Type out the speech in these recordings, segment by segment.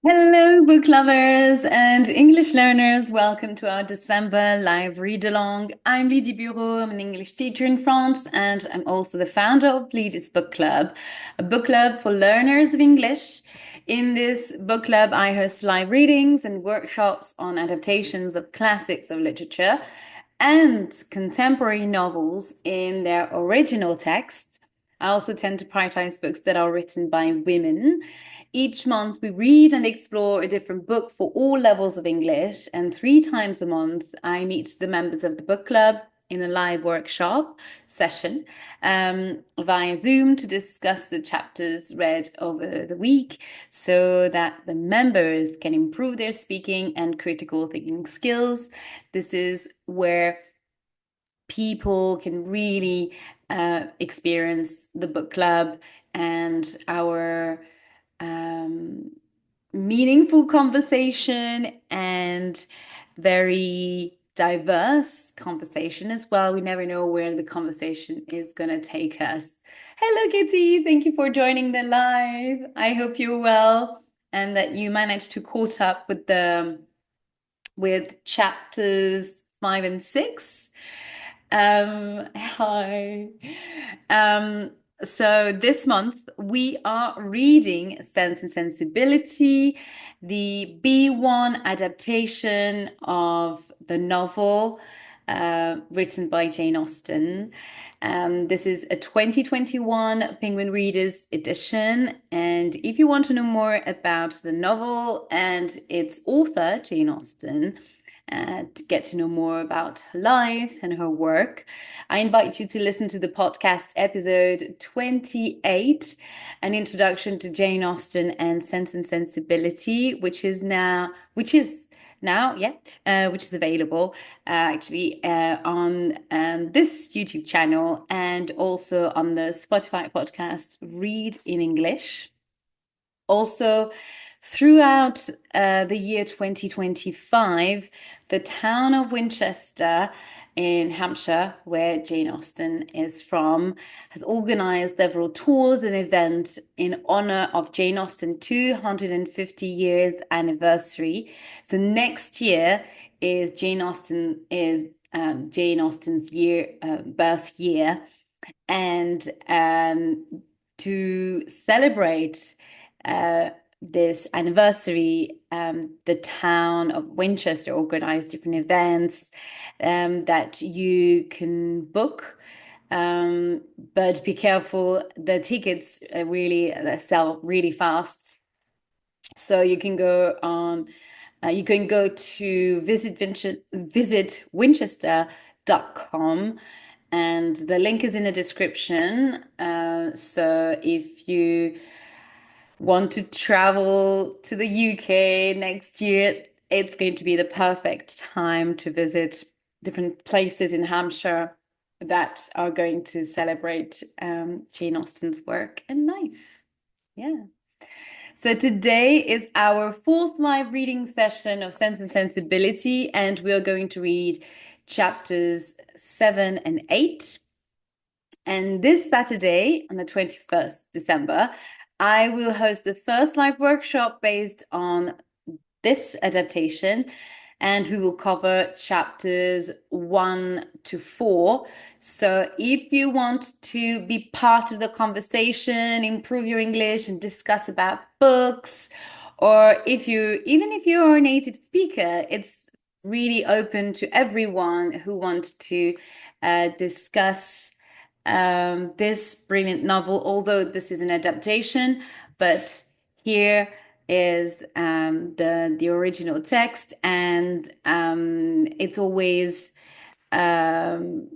Hello, book lovers and English learners. Welcome to our December live read along. I'm Lydie Bureau. I'm an English teacher in France, and I'm also the founder of Lydie's Book Club, a book club for learners of English. In this book club, I host live readings and workshops on adaptations of classics of literature and contemporary novels in their original texts. I also tend to prioritize books that are written by women. Each month, we read and explore a different book for all levels of English, and 3 times a month, I meet the members of the book club in a live workshop session via Zoom to discuss the chapters read over the week so that the members can improve their speaking and critical thinking skills. This is where people can really experience the book club and our um, meaningful conversation and very diverse conversation as well. We never know where the conversation is going to take us. Hello, Kitty. Thank you for joining the live. I hope you're well and that you managed to caught up with the with chapters 5 and 6. Hi. Um, so this month we are reading Sense and Sensibility, the B1 adaptation of the novel written by Jane Austen. This is a 2021 Penguin Readers edition. And if you want to know more about the novel and its author, Jane Austen, to get to know more about her life and her work, I invite you to listen to the podcast episode 28, An Introduction to Jane Austen and Sense and Sensibility, which is available on this YouTube channel and also on the Spotify podcast Read in English. Also, throughout the year 2025, the town of Winchester in Hampshire, where Jane Austen is from, has organized several tours and events in honor of Jane Austen's 250 years anniversary. So next year is Jane Austen's birth year, and to celebrate this anniversary, the town of Winchester organized different events that you can book. But be careful, the tickets really sell really fast. So you can go to visit Winchester.com, and the link is in the description. So if you want to travel to the UK next year, it's going to be the perfect time to visit different places in Hampshire that are going to celebrate Jane Austen's work and life. Yeah. So today is our fourth live reading session of Sense and Sensibility, and we are going to read chapters 7 and 8. And this Saturday, on the 21st December, I will host the first live workshop based on this adaptation, and we will cover chapters 1 to 4. So if you want to be part of the conversation, improve your English and discuss about books, or even if you're a native speaker, it's really open to everyone who wants to discuss this brilliant novel, although this is an adaptation, but here is the original text, and it's always um,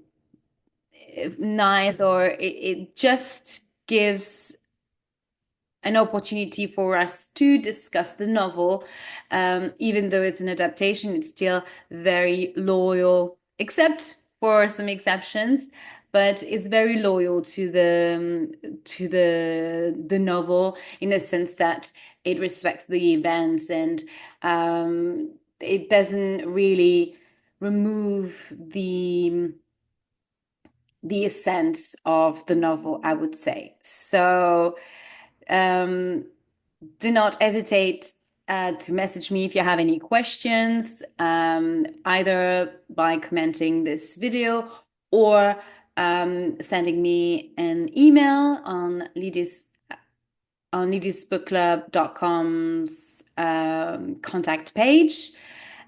nice, or it just gives an opportunity for us to discuss the novel. Even though it's an adaptation, it's still very loyal, except for some exceptions, but it's very loyal to the novel, in a sense that it respects the events, and it doesn't really remove the essence of the novel, I would say. So do not hesitate to message me if you have any questions, either by commenting this video or sending me an email on lidisbookclub.com's contact page,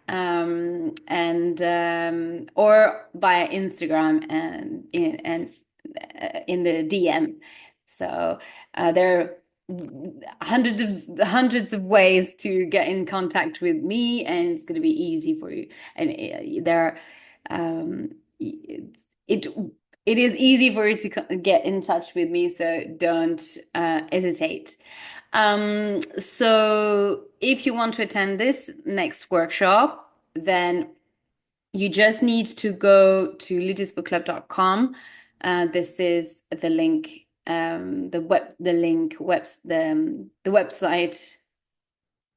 and or via Instagram and in the DM. So there are hundreds of ways to get in contact with me, and it's going to be easy for you. And there, it it is easy for you to get in touch with me, so don't hesitate. So if you want to attend this next workshop, then you just need to go to lidisbookclub.com. This is the link, the website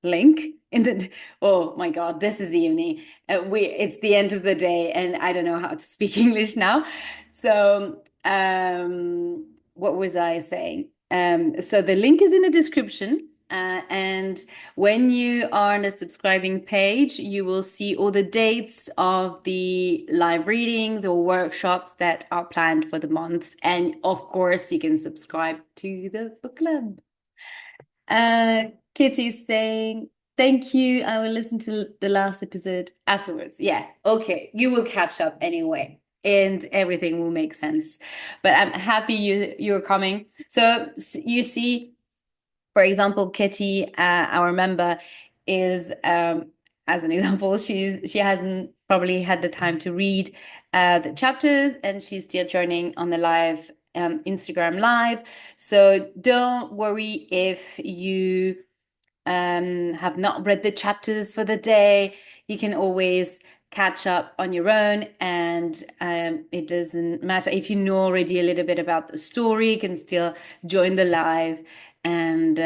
link in the, oh my God, this is the evening. It's the end of the day and I don't know how to speak English now. So what was I saying? So the link is in the description. And when you are on the subscribing page, you will see all the dates of the live readings or workshops that are planned for the month. And of course, you can subscribe to the book club. Kitty's saying, thank you. I will listen to the last episode afterwards. Yeah, okay. You will catch up anyway, and everything will make sense. But I'm happy you're coming. So you see, for example, Kitty, our member, is as an example, she hasn't probably had the time to read the chapters, and she's still joining on the live Instagram live. So don't worry if you have not read the chapters for the day. You can always catch up on your own, and it doesn't matter if you know already a little bit about the story. You can still join the live and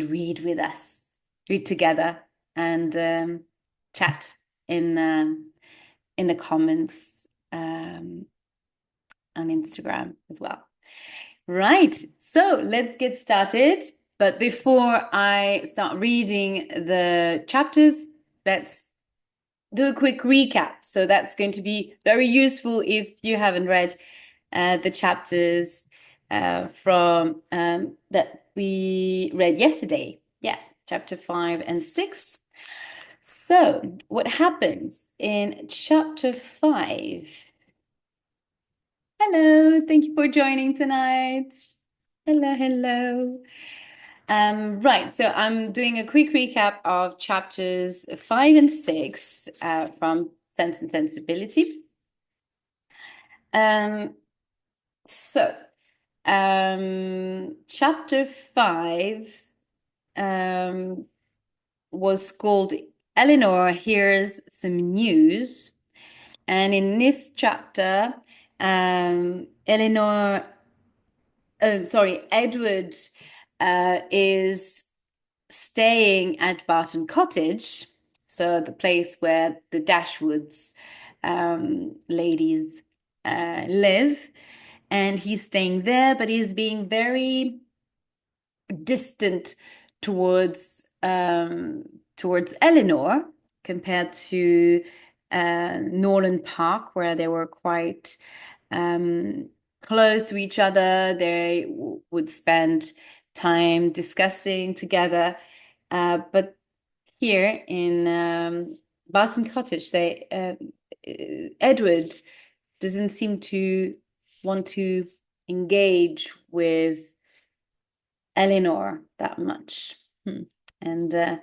read with us, read together, and chat in the comments on Instagram as well. Right, so let's get started. But before I start reading the chapters, let's do a quick recap. So that's going to be very useful if you haven't read the chapters from that we read yesterday. Yeah, chapter 5 and 6. So what happens in chapter 5? Hello, thank you for joining tonight. Hello, hello. Right, so I'm doing a quick recap of chapters 5 and 6 from Sense and Sensibility. So, chapter 5 was called Elinor Hears Some News. And in this chapter, Edward is staying at Barton Cottage, so the place where the Dashwoods ladies live, and he's staying there, but he's being very distant towards Elinor compared to Norland Park, where they were quite close to each other. They would spend time discussing together. But here in Barton Cottage, Edward doesn't seem to want to engage with Elinor that much. And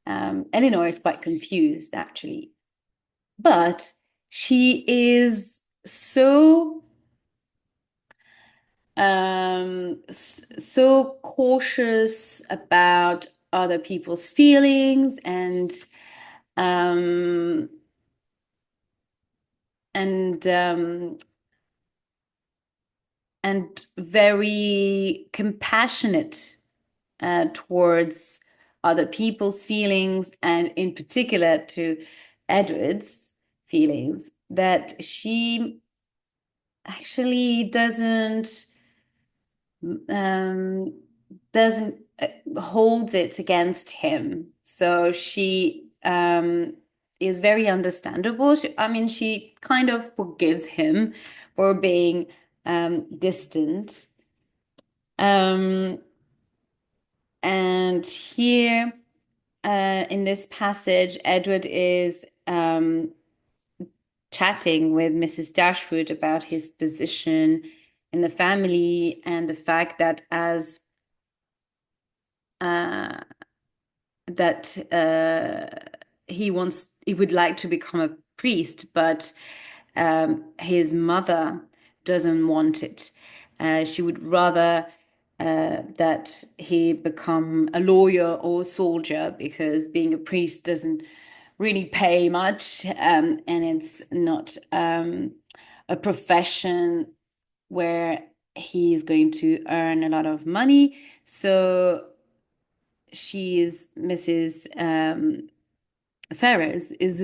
Elinor is quite confused, actually. But she is so cautious about other people's feelings um, and very compassionate towards other people's feelings, and in particular to Edward's feelings, that she actually doesn't holds it against him. So she is very understandable. I mean, she kind of forgives him for being distant. Um, and here in this passage, Edward is chatting with Mrs. Dashwood about his position in the family and the fact that as uh, that he would like to become a priest, but his mother doesn't want it. She would rather that he become a lawyer or a soldier because being a priest doesn't really pay much, and it's not a profession where he's going to earn a lot of money. So she's Mrs. Ferrers is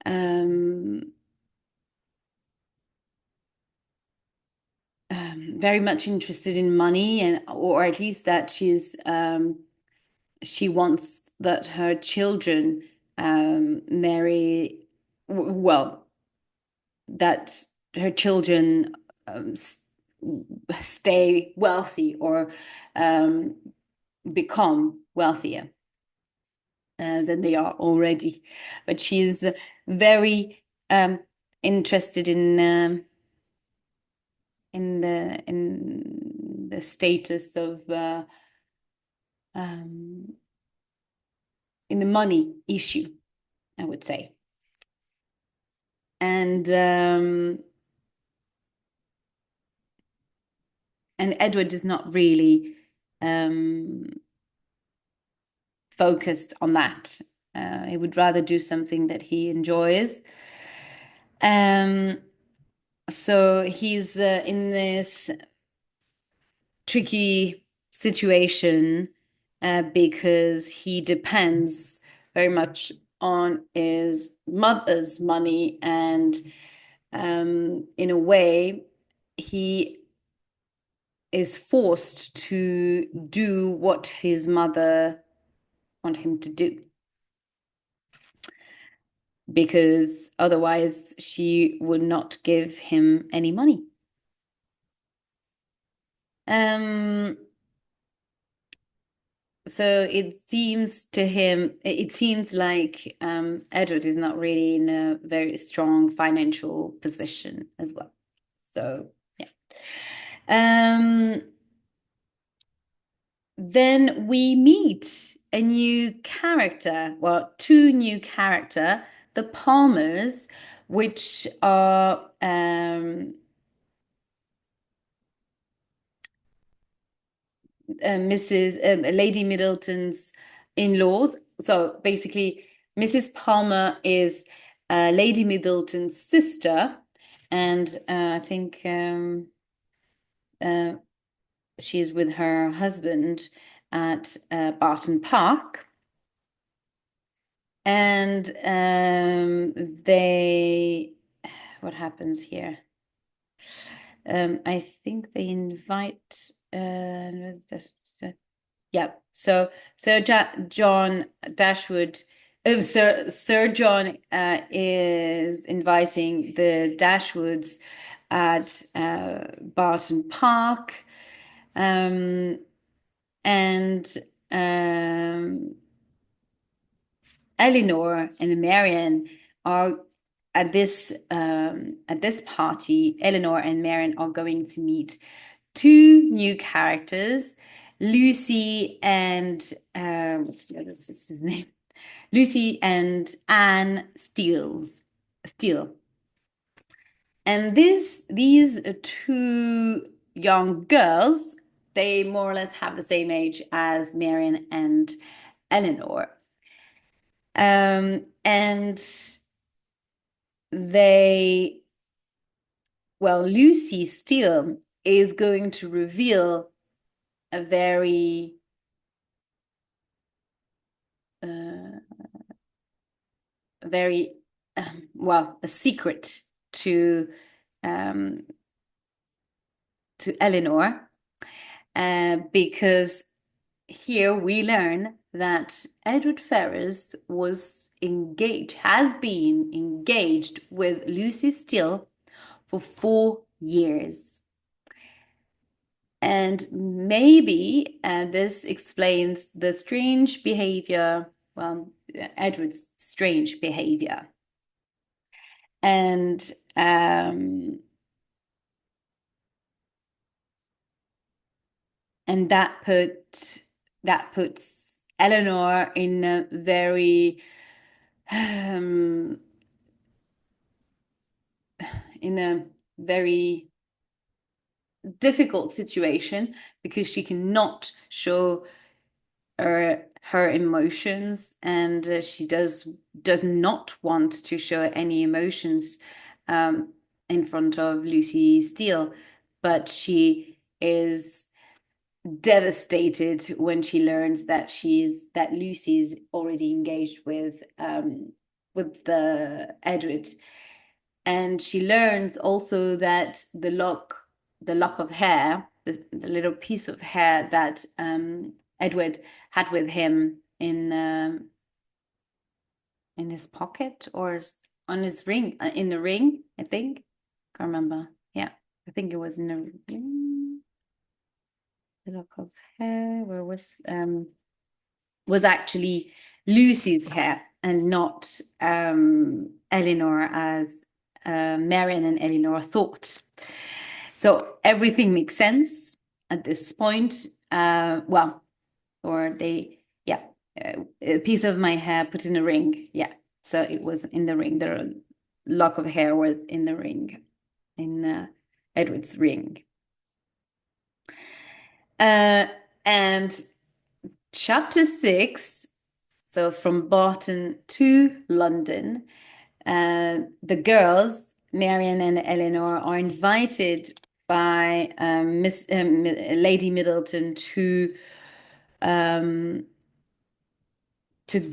um, very much interested in money, and or at least that she wants that her children marry well, that her children stay wealthy or um, become wealthier than they are already. But she's very interested in the status of um, in the money issue, I would say. And and Edward is not really um, focused on that. He would rather do something that he enjoys. Um, so he's in this tricky situation because he depends very much on his mother's money, and in a way, he is forced to do what his mother want him to do because otherwise she would not give him any money. Um, so it seems like Edward is not really in a very strong financial position as well. So yeah. Um, then we meet a new character, well, two new character, the Palmers, which are Mrs. Lady Middleton's in-laws. So basically, Mrs. Palmer is Lady Middleton's sister, and I think uh, she's with her husband at Barton Park. And what happens here? I think they invite, yeah. So John Dashwood, oh, Sir John is inviting the Dashwoods at Barton Park, um, and um, Elinor and Marianne are at this party. Elinor and Marianne are going to meet two new characters, Lucy and what's his name? Lucy and Anne Steele. And these two young girls, they more or less have the same age as Marianne and Elinor. And they, well, Lucy Steele is going to reveal a uh, very, well, a secret to um, to Elinor. because here we learn that Edward Ferrars has been engaged with Lucy Steele for 4 years. And maybe this explains the strange behavior, well, Edward's strange behavior. And and that puts Elinor in a very um, in a very difficult situation because she cannot show her emotions, and she does not want to show any emotions in front of Lucy Steele, but she is devastated when she learns that Lucy's already engaged with the Edward. And she learns also that the lock of hair, the little piece of hair that Edward had with him in his pocket or on his ring, in the ring, I think. Can't remember. Yeah, I think it was in the ring. The lock of hair, where was actually Lucy's hair and not Elinor, as Marianne and Elinor thought. So everything makes sense at this point. Well, or they, yeah, a piece of my hair put in a ring. Yeah, so it was in the ring. The lock of hair was in the ring, in Edward's ring. And chapter 6, so from Barton to London, the girls, Marianne and Elinor, are invited by Lady Middleton to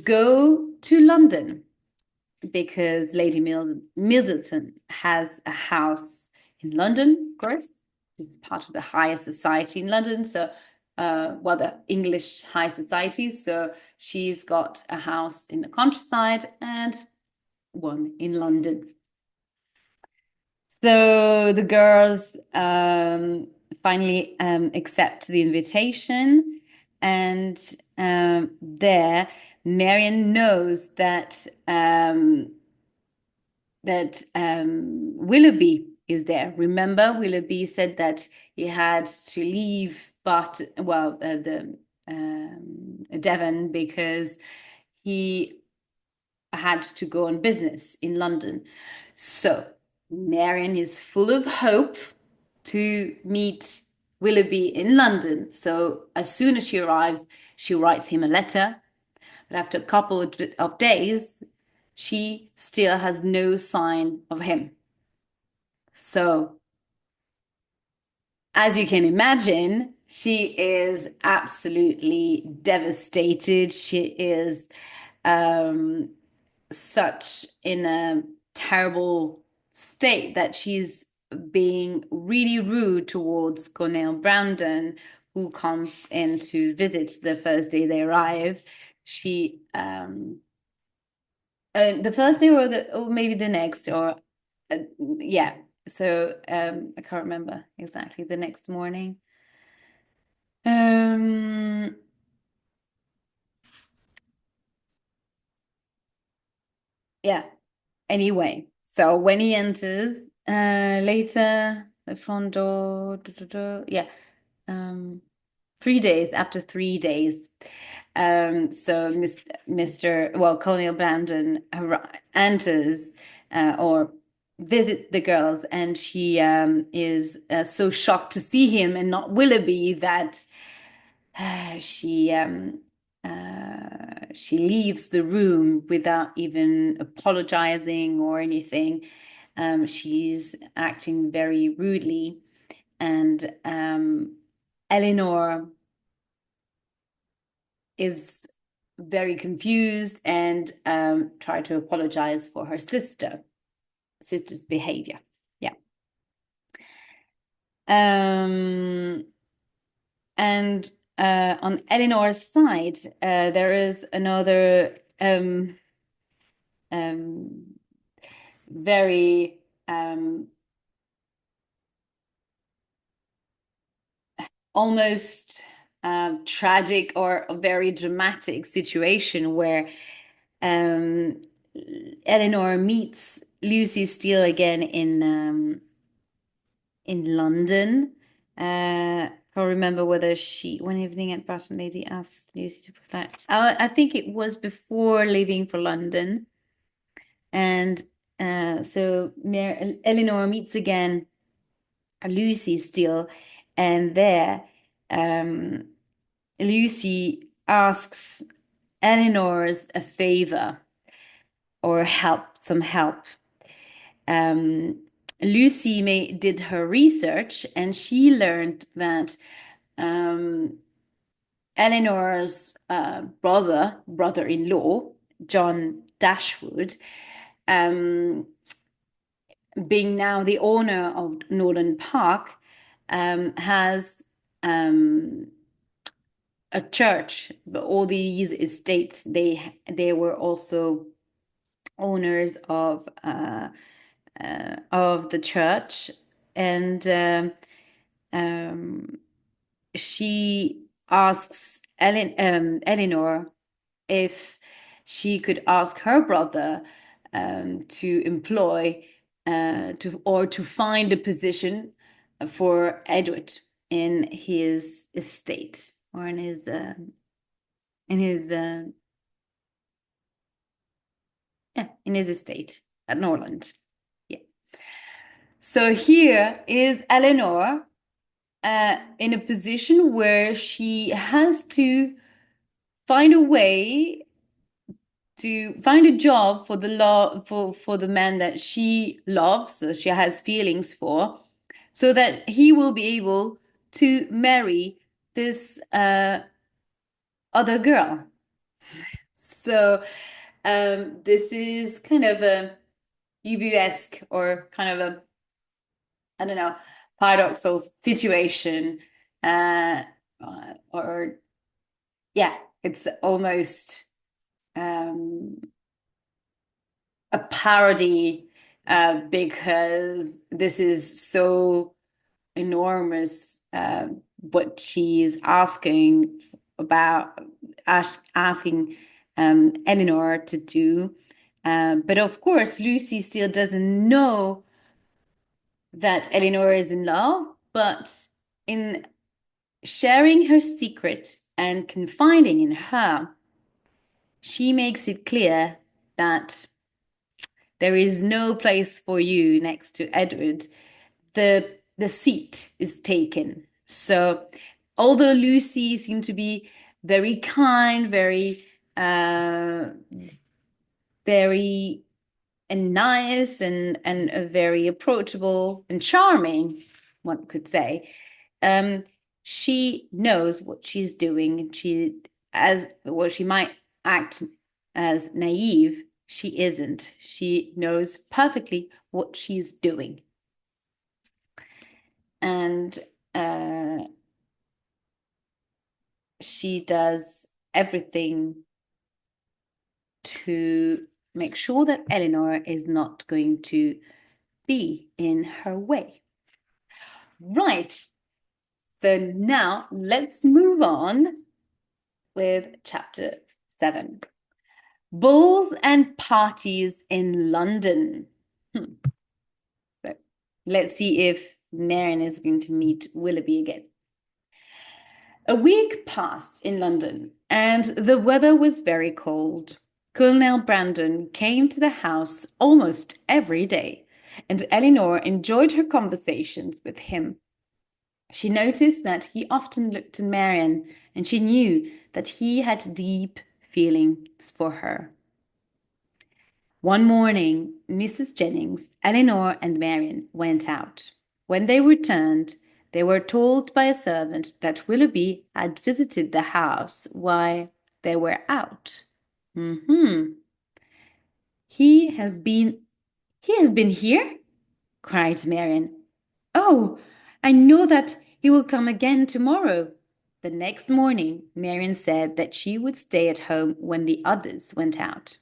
go to London because Lady Middleton has a house in London, of course. It's part of the higher society in London. So, well, the English high society. So she's got a house in the countryside and one in London. So the girls finally accept the invitation, and there Marianne knows that Willoughby is there. Remember, Willoughby said that he had to leave, but well, the Devon, because he had to go on business in London. So Marianne is full of hope to meet Willoughby in London. So as soon as she arrives, she writes him a letter. But after a couple of days, she still has no sign of him. So, as you can imagine, she is absolutely devastated. She is such in a terrible state that she's being really rude towards Cornell Brandon, who comes in to visit the first day they arrive. She the first day or maybe the next, or yeah. So I can't remember exactly the next morning. Yeah. Anyway, so when he enters later, the front door, yeah, 3 days after 3 days. So Mr. Well, Colonel Brandon enters or visit the girls, and she is so shocked to see him and not Willoughby that she leaves the room without even apologizing or anything. She's acting very rudely, and Elinor is very confused and try to apologize for her sister's behavior. Yeah. And on Elinor's side, there is another um, very almost tragic or a very dramatic situation where um, Elinor meets Lucy Steele again in London. Can't remember whether she one evening at Barton Lady asked Lucy to provide. I think it was before leaving for London, and so Elinor meets again Lucy Steele, and there um, Lucy asks Eleanor's a favor or some help. Um, Lucy did her research and she learned that um, Eleanor's brother-in-law, John Dashwood, um, being now the owner of Norland Park, has um, a church. But all these estates, they were also owners of the church, and um, she asks Elinor if she could ask her brother to employ to find a position for Edward in his estate or in his yeah, in his estate at Norland. Yeah. So here is Elinor in a position where she has to find a way to find a job for the law for the man that she loves, so she has feelings for, so that he will be able to marry this other girl. So this is kind of a UB-esque or kind of a, I don't know, paradoxal situation, uh, or yeah, it's almost um, a parody because this is so enormous what she's asking about asking Elinor to do. But of course, Lucy still doesn't know that Elinor is in love, but in sharing her secret and confiding in her, she makes it clear that there is no place for you next to Edward. The seat is taken. So although Lucy seemed to be very kind, uh, very and nice and very approachable and charming, one could say. Um, she knows what she's doing, and she might act as naive. She isn't. She knows perfectly what she's doing, and uh, she does everything to make sure that Elinor is not going to be in her way. Right. So now let's move on with chapter 7. Balls and parties in London. So let's see if Marianne is going to meet Willoughby again. A week passed in London, and the weather was very cold. Colonel Brandon came to the house almost every day, and Elinor enjoyed her conversations with him. She noticed that he often looked at Marianne, and she knew that he had deep feelings for her. One morning, Mrs. Jennings, Elinor, and Marianne went out. When they returned, they were told by a servant that Willoughby had visited the house while they were out. Mm-hmm. He has been here? Cried Marianne. Oh, I know that he will come again tomorrow. The next morning, Marianne said that she would stay at home when the others went out.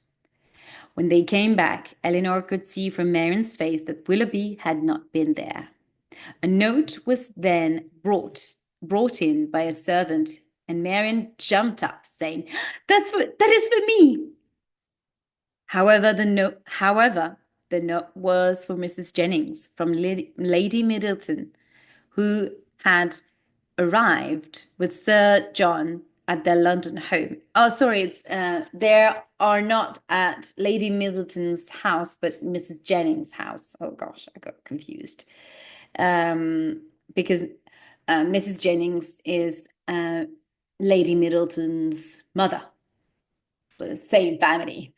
When they came back, Elinor could see from Marianne's face that Willoughby had not been there. A note was then brought in by a servant, and Marianne jumped up, saying, that is for me. However, the note was for Mrs. Jennings from Lady Middleton, who had arrived with Sir John at their London home. Oh, sorry, it's they are not at Lady Middleton's house, but Mrs. Jennings' house. Oh gosh, I got confused. Because Mrs. Jennings is Lady Middleton's mother, but the same family,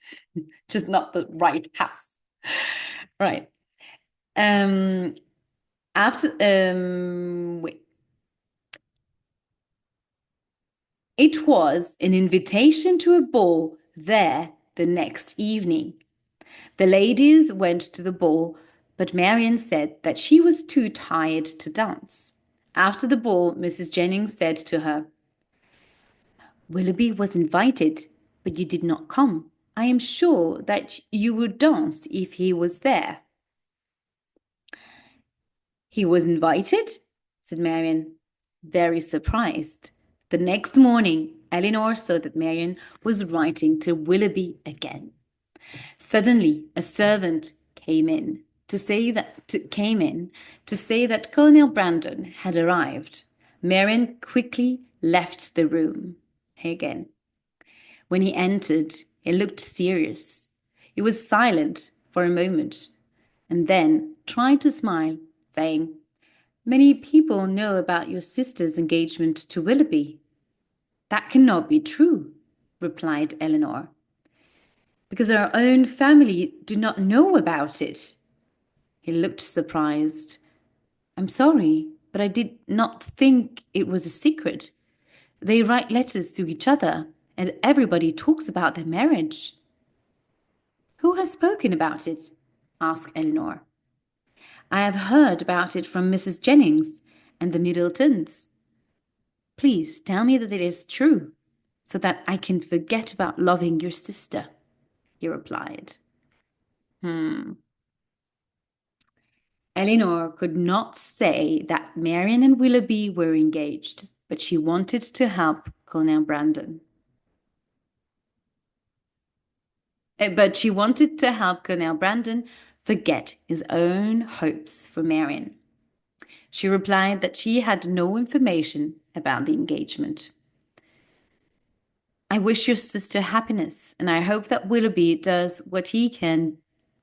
just not the right house. Right. Wait. It was an invitation to a ball there the next evening. The ladies went to the ball, but Marianne said that she was too tired to dance. After the ball, Mrs. Jennings said to her, Willoughby was invited, but you did not come. I am sure that you would dance if he was there. He was invited? Said Marianne, very surprised. The next morning, Elinor saw that Marianne was writing to Willoughby again. Suddenly, a servant came in to say that Colonel Brandon had arrived. Marianne quickly left the room. Again. When he entered, he looked serious. He was silent for a moment, and then tried to smile, saying, Many people know about your sister's engagement to Willoughby. That cannot be true, replied Elinor, because our own family do not know about it. He looked surprised. I'm sorry, but I did not think it was a secret. They write letters to each other, and everybody talks about their marriage. Who has spoken about it? Asked Elinor. I have heard about it from Mrs. Jennings and the Middletons. Please tell me that it is true, so that I can forget about loving your sister, he replied. Elinor could not say that Marianne and Willoughby were engaged, but she wanted to help Colonel Brandon. Forget his own hopes for Marianne. She replied that she had no information about the engagement. I wish your sister happiness, and I hope that Willoughby does what he can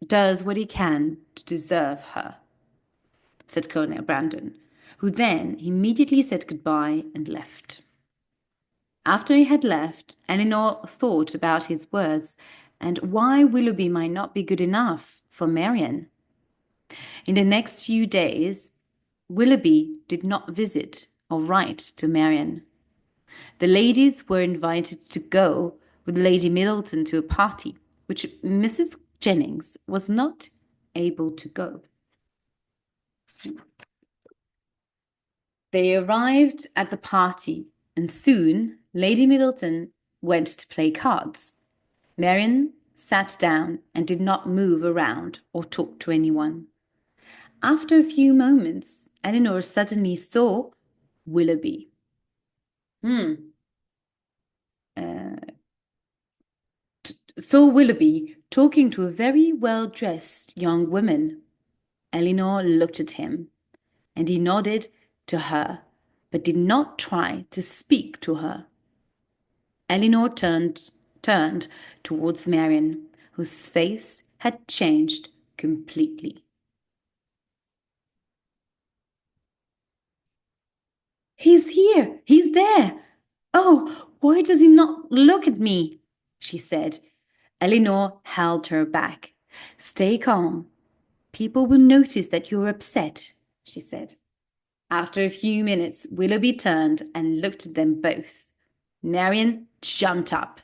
to deserve her, said Colonel Brandon, who then immediately said goodbye and left. After he had left, Elinor thought about his words and why Willoughby might not be good enough for Marianne. In the next few days, Willoughby did not visit or write to Marianne. The ladies were invited to go with Lady Middleton to a party, which Mrs. Jennings was not able to go. They arrived at the party, and soon Lady Middleton went to play cards. Marianne sat down and did not move around or talk to anyone. After a few moments, Elinor suddenly saw Willoughby. Saw Willoughby talking to a very well-dressed young woman. Elinor looked at him, and he nodded to her, but did not try to speak to her. Elinor turned towards Marianne, whose face had changed completely. He's here! He's there! Oh, why does he not look at me? She said. Elinor held her back. Stay calm. People will notice that you're upset, she said. After a few minutes, Willoughby turned and looked at them both. Marianne jumped up,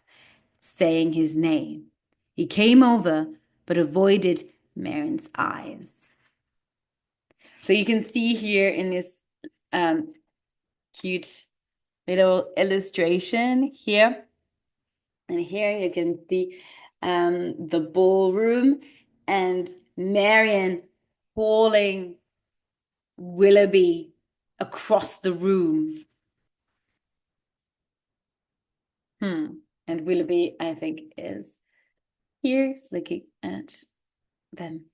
saying his name. He came over, but avoided Marianne's eyes. So you can see here in this cute little illustration here. And here you can see the ballroom and Marianne calling Willoughby across the room. And Willoughby, I think, is here looking at them.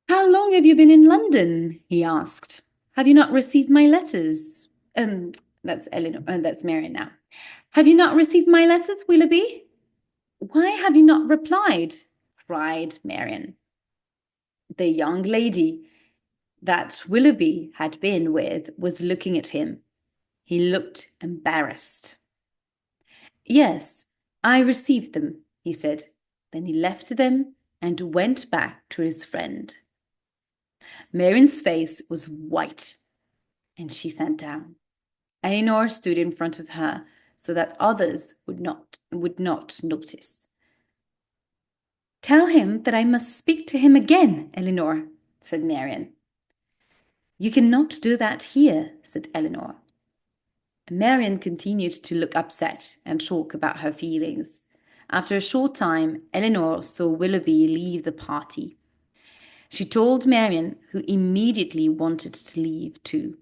How long have you been in London? He asked. Have you not received my letters? That's Elinor, that's Marianne now. Have you not received my letters, Willoughby? Why have you not replied? Cried Marianne. The young lady that Willoughby had been with was looking at him. He looked embarrassed. Yes, I received them, he said. Then he left them and went back to his friend. Marianne's face was white, and she sat down. Elinor stood in front of her so that others would not notice. Tell him that I must speak to him again, Elinor, said Marianne. You cannot do that here, said Elinor. Marianne continued to look upset and talk about her feelings. After a short time, Elinor saw Willoughby leave the party. She told Marianne, who immediately wanted to leave too.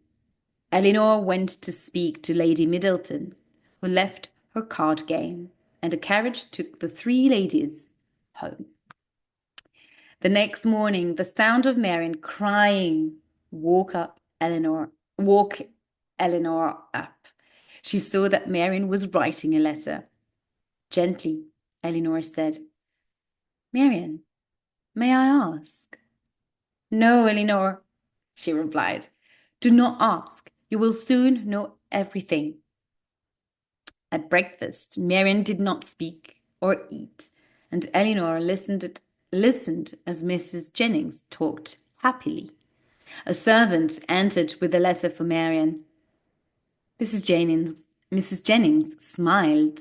Elinor went to speak to Lady Middleton, who left her card game, and a carriage took the three ladies home. The next morning, the sound of Marianne crying woke Elinor up. She saw that Marianne was writing a letter. Gently, Elinor said, Marianne, may I ask? No, Elinor, she replied. Do not ask. You will soon know everything. At breakfast, Marianne did not speak or eat, and Elinor listened as Mrs. Jennings talked happily. A servant entered with a letter for Marianne. Mrs. Jennings smiled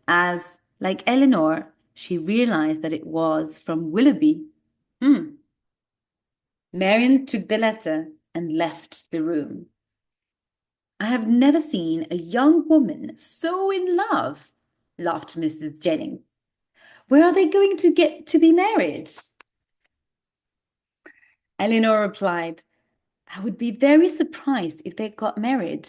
as, like Elinor, she realized that it was from Willoughby. Marianne took the letter and left the room. I have never seen a young woman so in love, laughed Mrs. Jennings. Where are they going to get to be married? Elinor replied, I would be very surprised if they got married.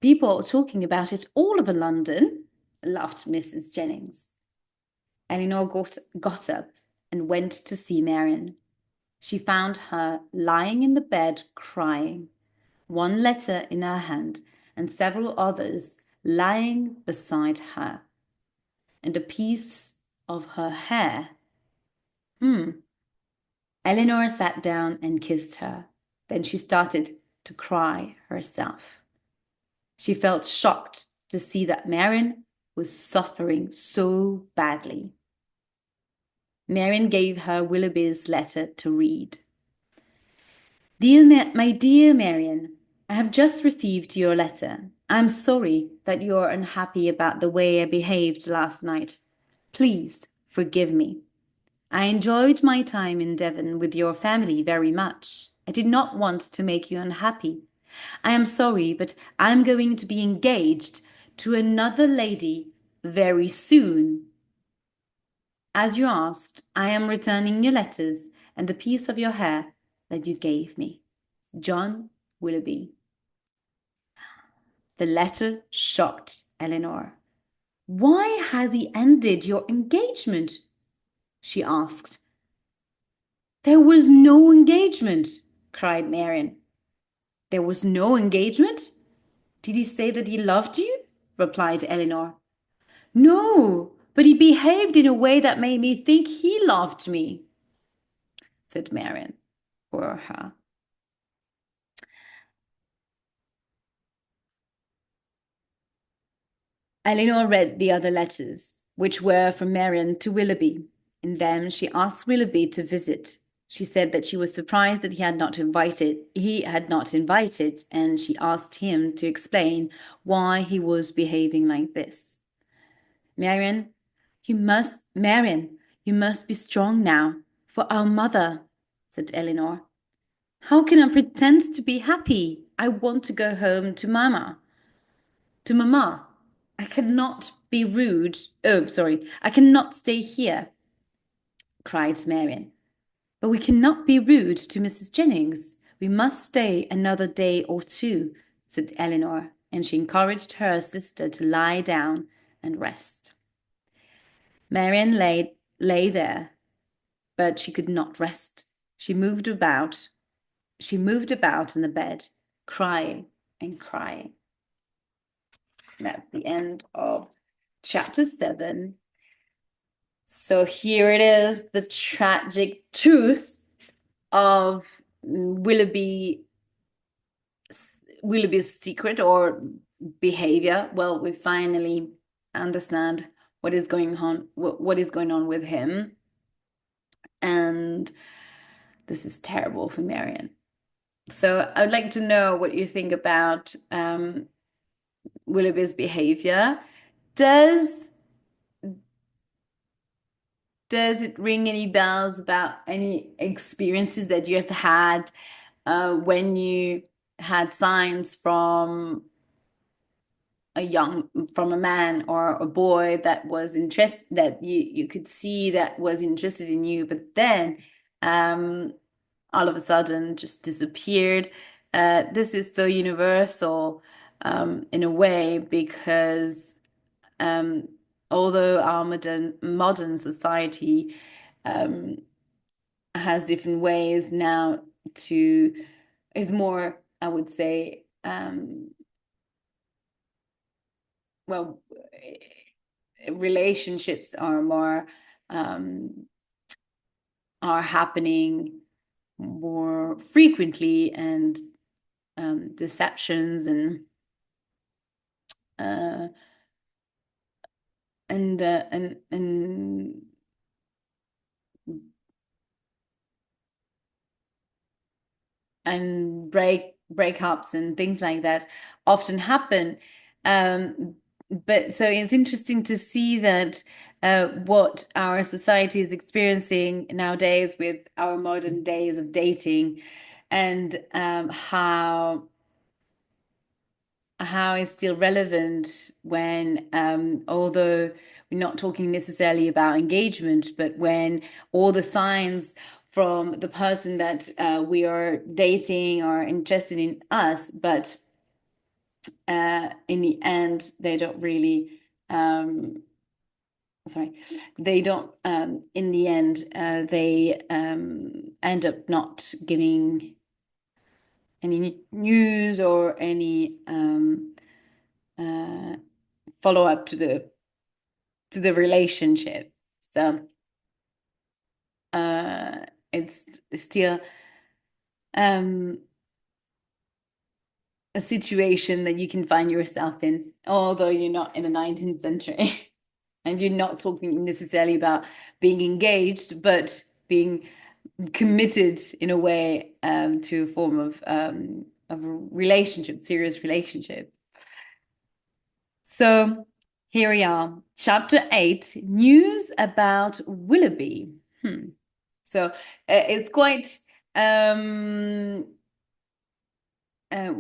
People are talking about it all over London, laughed Mrs. Jennings. Elinor got up and went to see Marianne. She found her lying in the bed crying, one letter in her hand and several others lying beside her, and a piece of her hair. Elinor sat down and kissed her. Then she started to cry herself. She felt shocked to see that Marianne was suffering so badly. Marianne gave her Willoughby's letter to read. My dear Marianne, I have just received your letter. I'm sorry that you're unhappy about the way I behaved last night. Please forgive me. I enjoyed my time in Devon with your family very much. I did not want to make you unhappy. I am sorry, but I'm going to be engaged to another lady very soon. As you asked, I am returning your letters and the piece of your hair that you gave me. John Willoughby. The letter shocked Elinor. Why has he ended your engagement? She asked. There was no engagement, cried Marianne. There was no engagement? Did he say that he loved you? Replied Elinor. No, but he behaved in a way that made me think he loved me, said Marianne. For her. Elinor read the other letters, which were from Marianne to Willoughby. In them she asked Willoughby to visit. She said that she was surprised that he had not invited, and she asked him to explain why he was behaving like this. Marianne, you must be strong now, for our mother, said Elinor. How can I pretend to be happy? I want to go home to Mama. To Mama. I cannot be rude. Oh, sorry. I cannot stay here, cried Marian. But we cannot be rude to Mrs. Jennings. We must stay another day or two, said Elinor, and she encouraged her sister to lie down and rest. Marian lay there, but she could not rest. She moved about. She moved about in the bed, crying and crying. And that's the end of chapter 7. So here it is, the tragic truth of Willoughby's secret or behavior. Well, we finally understand what is going on with him, and this is terrible for Marianne. So I would like to know what you think about Willoughby's behavior. Does it ring any bells about any experiences that you have had when you had signs from a man or a boy that was interest that you could see that was interested in you, but then all of a sudden just disappeared? This is so universal in a way because um, although our modern society um, has different ways now to is more, I would say, well, relationships are more are happening more frequently, and deceptions uh, and breakups and things like that often happen. But so it's interesting to see that what our society is experiencing nowadays with our modern days of dating, and how is still relevant when, although we're not talking necessarily about engagement, but when all the signs from the person that we are dating are interested in us, but in the end, they don't really, sorry, they don't, in the end, they end up not giving any news or any uh, follow up to the relationship. So it's still um, a situation that you can find yourself in, although you're not in the 19th century. And you're not talking necessarily about being engaged, but being committed in a way to a form of a relationship, serious relationship. So here we are, chapter 8, news about Willoughby. So it's quite um, uh,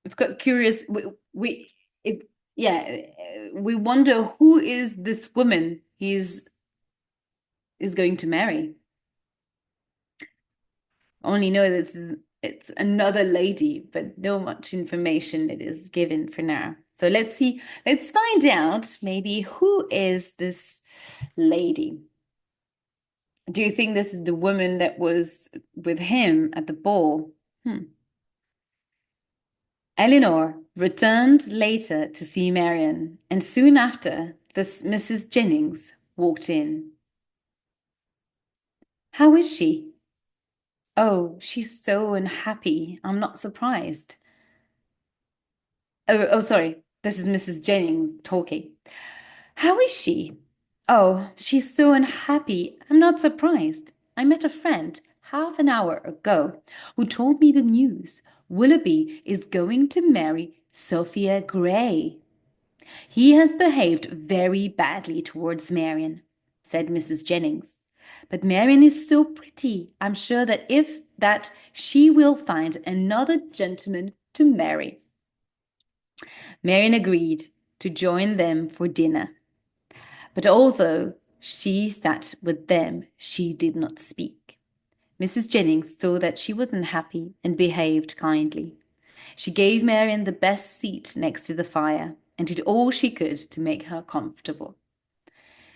it's quite curious. We it yeah, we wonder who is this woman is going to marry. Only know this is it's another lady, but no much information it is given for now. So let's see, let's find out maybe who is this lady. Do you think this is the woman that was with him at the ball? Elinor returned later to see Marianne, and soon after, this Mrs. Jennings walked in. How is she? Oh, she's so unhappy. I'm not surprised. Oh, sorry. This is Mrs. Jennings talking. How is she? Oh, she's so unhappy. I'm not surprised. I met a friend half an hour ago who told me the news. Willoughby is going to marry Sophia Gray. He has behaved very badly towards Marian, said Mrs. Jennings. But Marian is so pretty. I'm sure that if that she will find another gentleman to marry. Marianne agreed to join them for dinner, but although she sat with them, she did not speak. Mrs. Jennings saw that she was unhappy and behaved kindly. She gave Marianne the best seat next to the fire and did all she could to make her comfortable.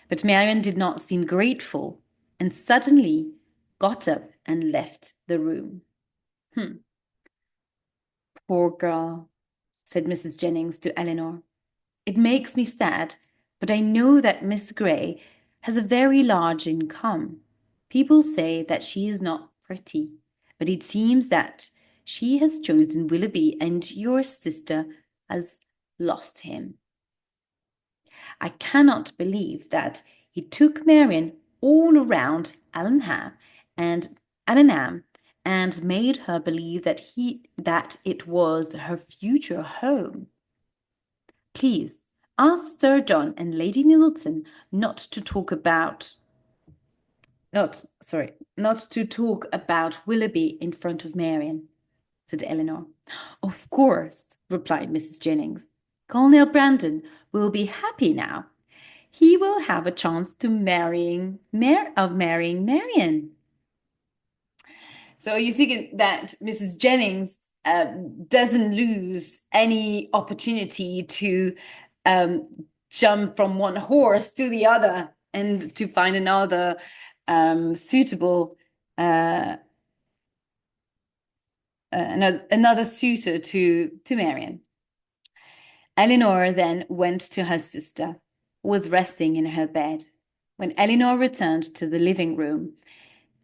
But Marianne did not seem grateful and suddenly got up and left the room. Poor girl, said Mrs. Jennings to Elinor. It makes me sad, but I know that Miss Grey has a very large income. People say that she is not pretty, but it seems that she has chosen Willoughby and your sister has lost him. I cannot believe that he took Marianne all around Allenham and made her believe that it was her future home. Please ask Sir John and Lady Middleton not to talk about Willoughby in front of Marianne, said Elinor. Of course, replied Mrs. Jennings. Colonel Brandon will be happy now. He will have a chance to marrying Marianne. So you see that Mrs. Jennings doesn't lose any opportunity to jump from one horse to the other and to find another suitable another suitor to Marianne. Elinor then went to her sister, who was resting in her bed. When Elinor returned to the living room,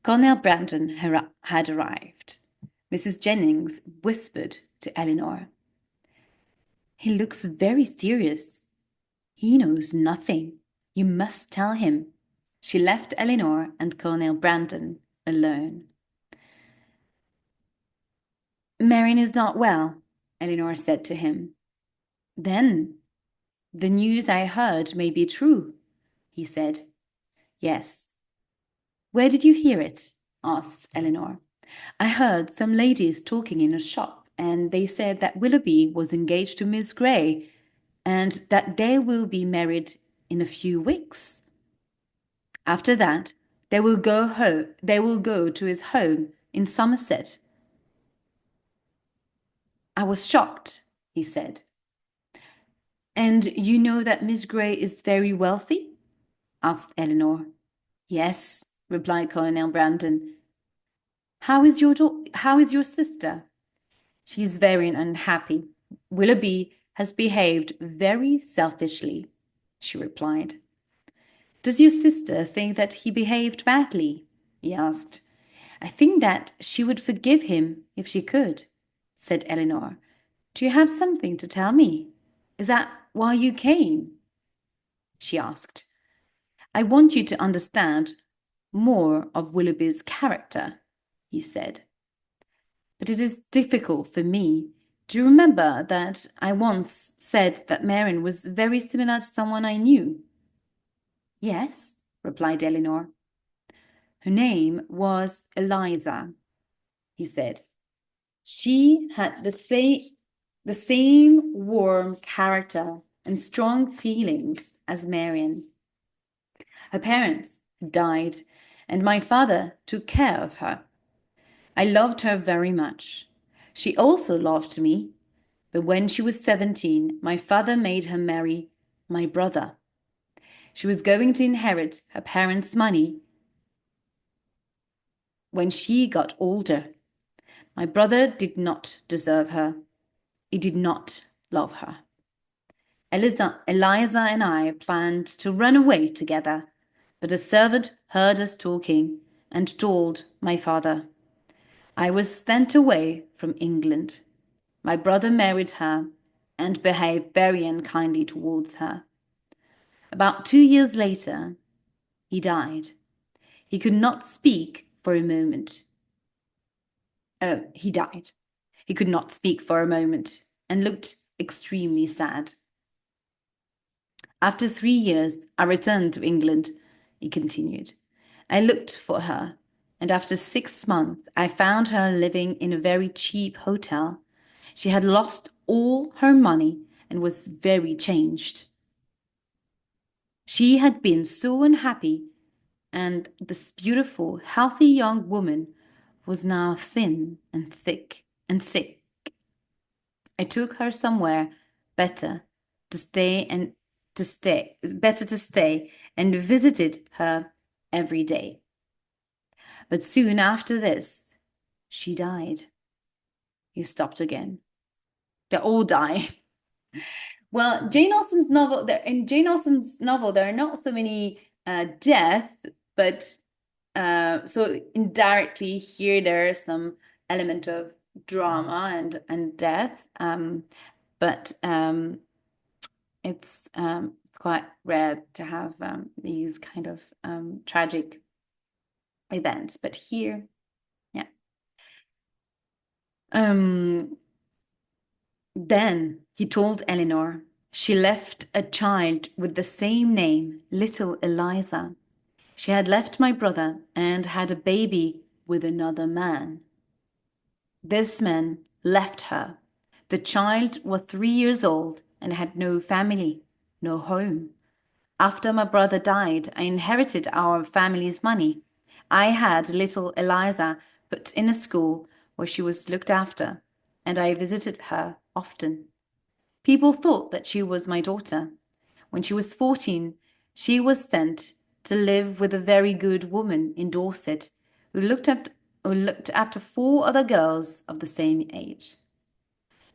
Colonel Brandon had arrived. Mrs. Jennings whispered to Elinor, "He looks very serious. He knows nothing. You must tell him." She left Elinor and Colonel Brandon alone. "Marianne is not well," Elinor said to him. "Then the news I heard may be true," he said. "Yes." "Where did you hear it?" asked Elinor. "I heard some ladies talking in a shop, and they said that Willoughby was engaged to Miss Grey, and that they will be married in a few weeks. After that, they will go to his home in Somerset." "I was shocked," he said. "And you know that Miss Grey is very wealthy?" asked Elinor. "Yes," replied Colonel Brandon. How is your sister?" "She is very unhappy. Willoughby has behaved very selfishly," she replied. "Does your sister think that he behaved badly?" he asked. "I think that she would forgive him if she could," said Elinor. "Do you have something to tell me? Is that why you came?" she asked. "I want you to understand more of Willoughby's character," he said. "But it is difficult for me. Do you remember that I once said that Marianne was very similar to someone I knew?" "Yes," replied Elinor. "Her name was Eliza," he said. "She had the same warm character and strong feelings as Marianne. Her parents died, and my father took care of her. I loved her very much. She also loved me, but when she was 17, my father made her marry my brother. She was going to inherit her parents' money when she got older. My brother did not deserve her. He did not love her. Eliza and I planned to run away together, but a servant heard us talking and told my father. I was sent away from England. My brother married her and behaved very unkindly towards her. About 2 years later, he died. He could not speak for a moment. He died. He could not speak for a moment and looked extremely sad. After 3 years, I returned to England," he continued. "I looked for her, and after 6 months, I found her living in a very cheap hotel. She had lost all her money and was very changed. She had been so unhappy, and this beautiful, healthy young woman was now thin and thick and sick. I took her somewhere better better to stay and visited her every day. But soon after this, she died. He stopped again. They all die. Well, in Jane Austen's novel, there are not so many deaths, but so indirectly here there is some element of drama and death. But it's quite rare to have these kind of tragic events. But here, yeah. Um, then he told Elinor she left a child with the same name, little Eliza. She had left my brother and had a baby with another man. This man left her. The child was 3 years old and had no family, no home. After my brother died, I inherited our family's money. I had little Eliza put in a school where she was looked after, and I visited her often. People thought that she was my daughter. When she was 14, she was sent to live with a very good woman in Dorset who looked after four other girls of the same age.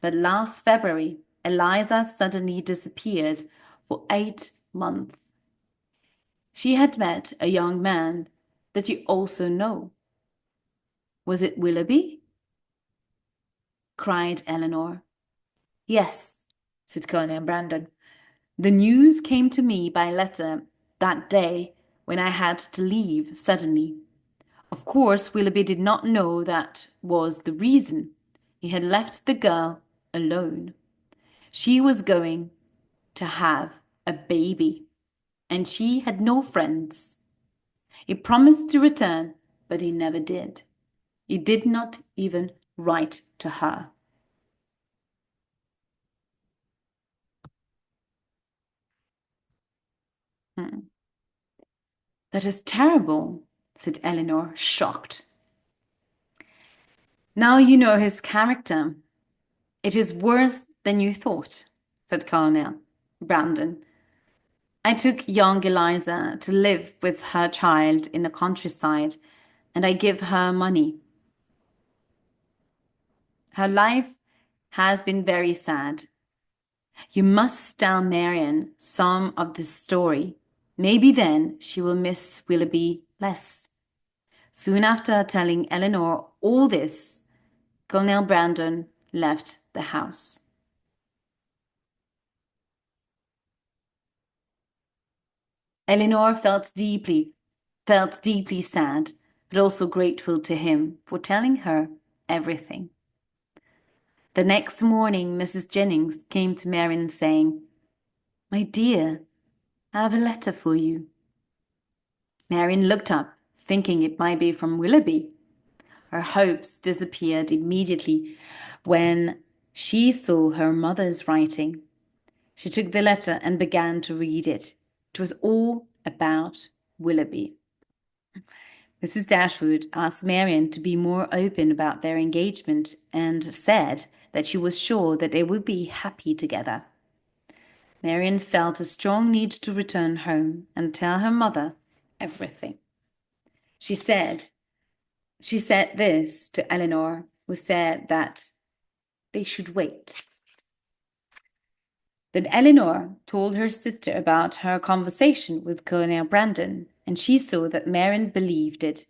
But last February, Eliza suddenly disappeared for 8 months. She had met a young man that you also know. Was it Willoughby? Cried Elinor. Yes, said Colonel Brandon. The news came to me by letter that day when I had to leave suddenly. Of course, Willoughby did not know that was the reason. He had left the girl alone. She was going to have a baby, and she had no friends. He promised to return, but he never did. He did not even write to her. Hmm. That is terrible, said Elinor, shocked. Now you know his character. It is worse than you thought, said Colonel Brandon. I took young Eliza to live with her child in the countryside, and I give her money. Her life has been very sad. You must tell Marianne some of this story. Maybe then she will miss Willoughby less. Soon after telling Elinor all this, Colonel Brandon left the house. Elinor felt deeply sad, but also grateful to him for telling her everything. The next morning, Mrs. Jennings came to Marianne saying, My dear, I have a letter for you. Marianne looked up, thinking it might be from Willoughby. Her hopes disappeared immediately when she saw her mother's writing. She took the letter and began to read it. It was all about Willoughby. Mrs. Dashwood asked Marianne to be more open about their engagement and said that she was sure that they would be happy together. Marianne felt a strong need to return home and tell her mother everything. She said this to Elinor, who said that they should wait. Then Elinor told her sister about her conversation with Colonel Brandon, and she saw that Marianne believed it.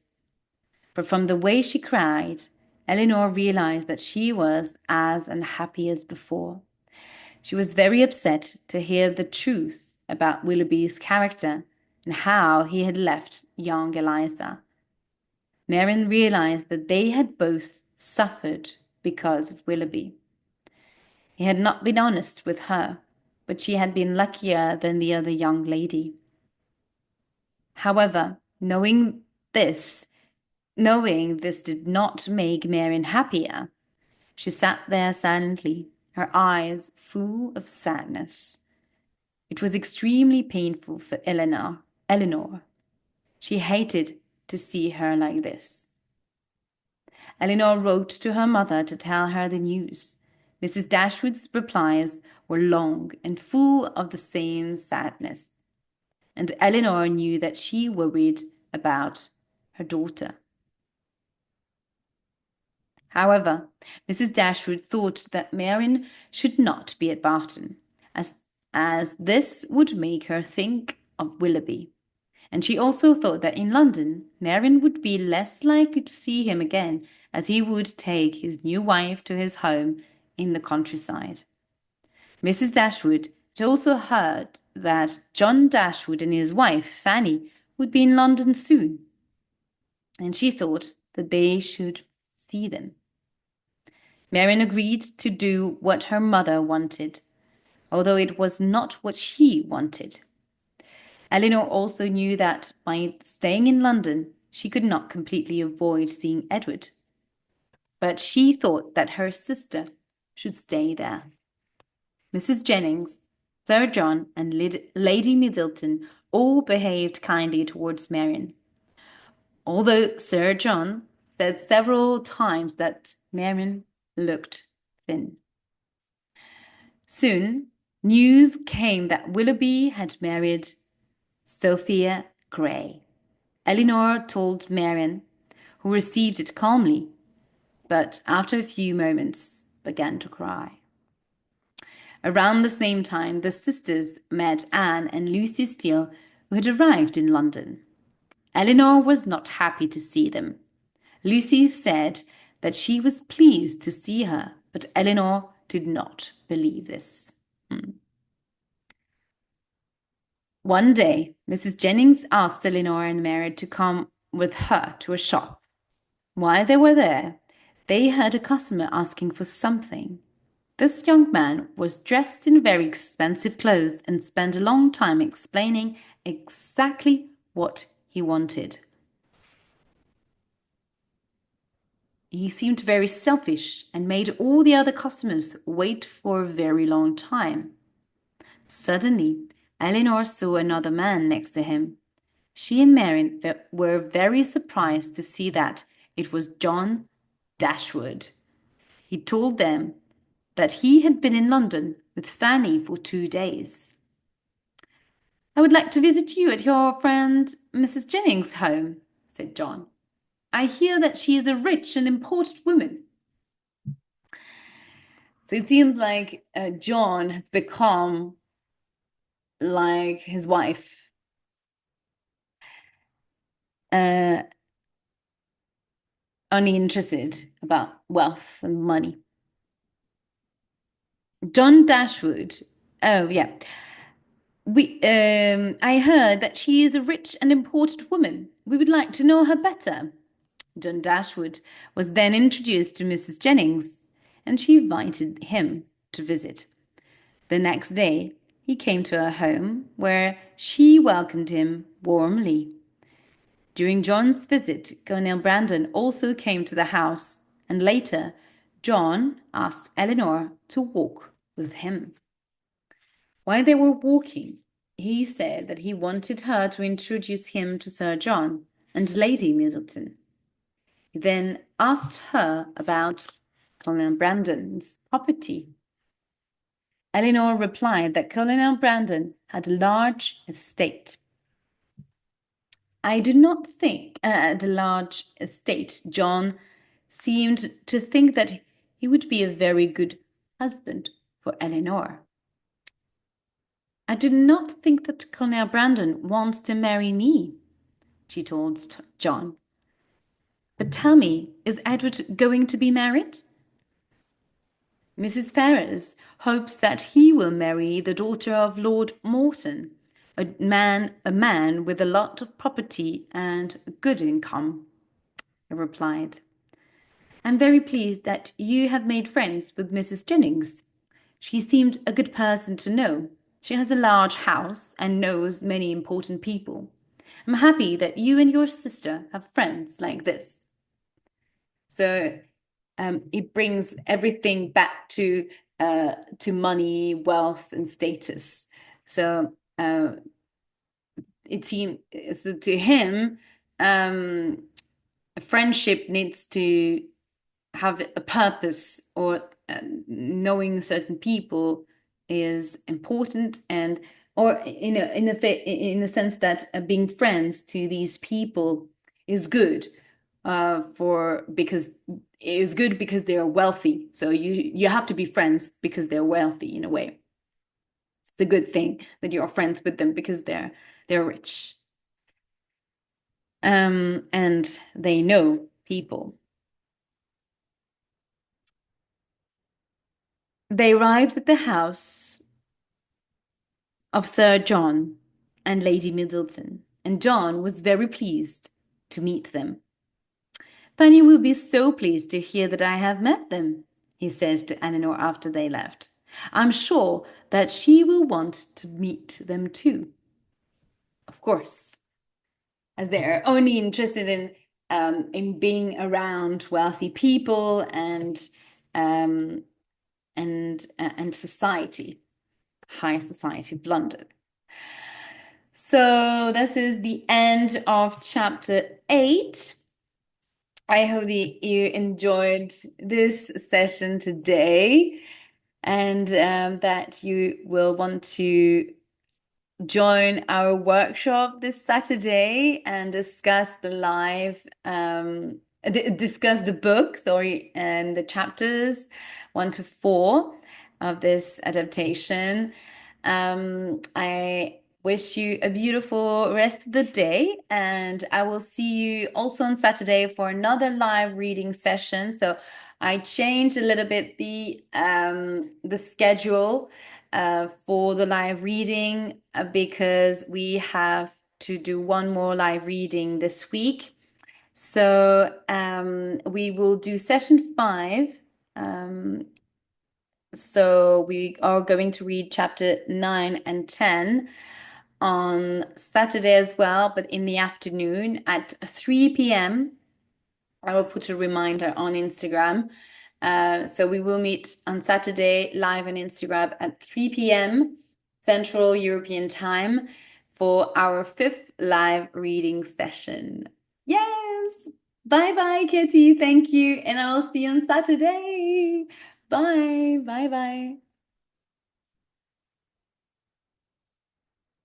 But from the way she cried, Elinor realized that she was as unhappy as before. She was very upset to hear the truth about Willoughby's character and how he had left young Eliza. Marianne realized that they had both suffered because of Willoughby. He had not been honest with her, but she had been luckier than the other young lady. However, knowing this, Knowing this did not make Marianne happier. She sat there silently, her eyes full of sadness. It was extremely painful for Elinor. She hated to see her like this. Elinor wrote to her mother to tell her the news. Mrs. Dashwood's replies were long and full of the same sadness, and Elinor knew that she worried about her daughter. However, Mrs. Dashwood thought that Marianne should not be at Barton, as this would make her think of Willoughby. And she also thought that in London, Marianne would be less likely to see him again, as he would take his new wife to his home in the countryside. Mrs. Dashwood had also heard that John Dashwood and his wife, Fanny, would be in London soon, and she thought that they should see them. Marianne agreed to do what her mother wanted, although it was not what she wanted. Elinor also knew that by staying in London, she could not completely avoid seeing Edward. But she thought that her sister should stay there. Mrs. Jennings, Sir John, and Lady Middleton all behaved kindly towards Marianne, although Sir John said several times that Marianne looked thin. Soon, news came that Willoughby had married Sophia Grey. Elinor told Marianne, who received it calmly, but after a few moments began to cry. Around the same time, the sisters met Anne and Lucy Steele, who had arrived in London. Elinor was not happy to see them. Lucy said that she was pleased to see her, but Elinor did not believe this. One day, Mrs. Jennings asked Elinor and Mary to come with her to a shop. While they were there, they heard a customer asking for something. This young man was dressed in very expensive clothes and spent a long time explaining exactly what he wanted. He seemed very selfish and made all the other customers wait for a very long time. Suddenly, Elinor saw another man next to him. She and Marianne were very surprised to see that it was John Dashwood. He told them that he had been in London with Fanny for 2 days. "I would like to visit you at your friend Mrs. Jennings' home," said John. "I hear that she is a rich and important woman." So it seems like John has become like his wife. Only interested about wealth and money. John Dashwood. Oh, yeah. I heard that she is a rich and important woman. We would like to know her better. John Dashwood was then introduced to Mrs. Jennings, and she invited him to visit. The next day, he came to her home, where she welcomed him warmly. During John's visit, Colonel Brandon also came to the house, and later, John asked Elinor to walk with him. While they were walking, he said that he wanted her to introduce him to Sir John and Lady Middleton. He then asked her about Colonel Brandon's property. Elinor replied that Colonel Brandon had a large estate. "I do not think at a large estate." John seemed to think that he would be a very good husband for Elinor. "I do not think that Colonel Brandon wants to marry me," she told John. "But tell me, is Edward going to be married?" "Mrs. Ferrars hopes that he will marry the daughter of Lord Morton, a man with a lot of property and a good income," he replied. "I'm very pleased that you have made friends with Mrs. Jennings. She seemed a good person to know. She has a large house and knows many important people. I'm happy that you and your sister have friends like this." So it brings everything back to money, wealth, and status. So it seems so to him, um, friendship needs to have a purpose, or knowing certain people is important, and or in the sense that being friends to these people is good, for because is good because they're wealthy. So you have to be friends because they're wealthy in a way. It's a good thing that you're friends with them because they're rich, and they know people. They arrived at the house of Sir John and Lady Middleton, and John was very pleased to meet them. Fanny will be so pleased to hear that I have met them, he said to Elinor after they left. I'm sure that she will want to meet them too. Of course, as they're only interested in being around wealthy people um, and society, high society of London. So this is the end of chapter 8. I hope that you enjoyed this session today, and that you will want to join our workshop this Saturday and discuss the live discuss the book, sorry, and the chapters 1 to 4 of this adaptation. I wish you a beautiful rest of the day, and I will see you also on Saturday for another live reading session. So I changed a little bit the schedule for the live reading, because we have to do one more live reading this week. So we will do session 5. So we are going to read chapter 9 and 10 on Saturday as well, but in the afternoon at 3 p.m. I will put a reminder on Instagram. So we will meet on Saturday live on Instagram at 3 p.m. Central European Time for our 5th live reading session. Yes! Bye bye, Kitty. Thank you. And I'll see you on Saturday. Bye. Bye bye.